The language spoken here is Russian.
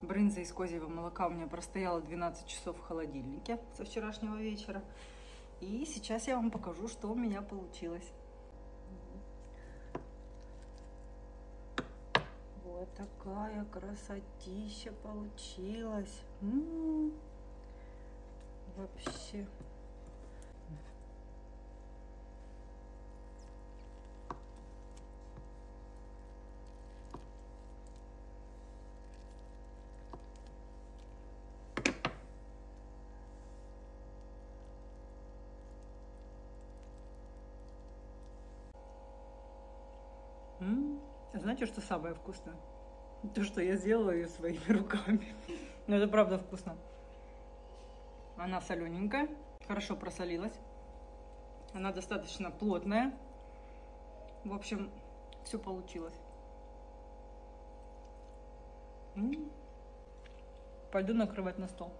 Брынза из козьего молока у меня простояла 12 часов в холодильнике со вчерашнего вечера. И сейчас я вам покажу, что у меня получилось. Вот такая красотища получилась. Вообще. Знаете, что самое вкусное? То, что я сделала ее своими руками. Но это правда вкусно. Она солененькая, хорошо просолилась. Она достаточно плотная. В общем, все получилось. Пойду накрывать на стол.